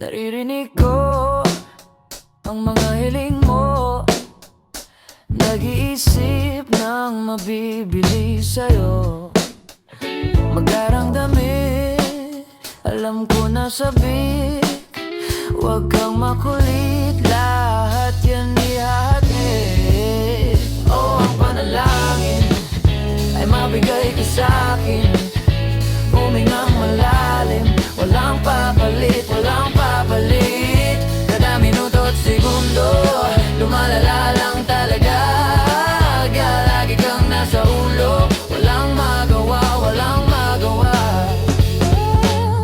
Naririnig ko ang mga hiling mo, nag-iisip ng mabibili sa'yo. Magkarang damit, alam ko na sabik. Huwag kang makulit, lahat yan ihahatid. Oh, ang panalangin ay mabigay ka sa'kin. Humingang malalim, walang papalit, walang papalit. Kada minuto at segundo, lumalala lang talaga. Kaya lagi kang nasa ulo, walang magawa, walang magawa.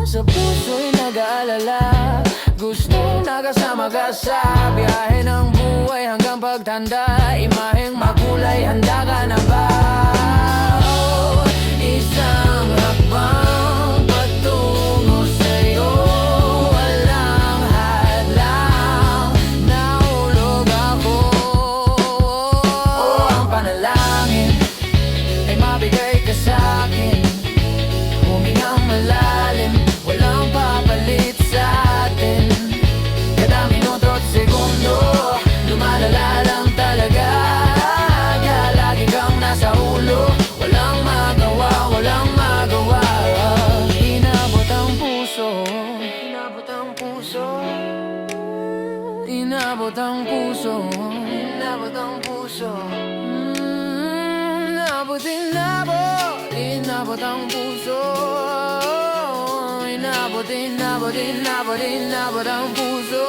Sa puso'y nag-aalala, gustong nakasama ka sa biyahe ng buhay hanggang pagtanda. Imaheng makulay, handa ka na ba? Oh, isang hakbang patungo sa'yo, walang hadlang, nahulog ako. Oh, ang panalangin ay mabigay ka sa'kin. Humingang malalim, walang papalit sa'tin. Kada minuto at segundo, lumalala lang talaga. Kaya lagi kang nasa ulo, walang magawa, walang magawa. Inabot ang puso, inabot ang puso, inabot ang puso, inabot ang puso. Inabot, inabot, inabot ang puso. Inabot, inabot, inabot, inabot ang puso.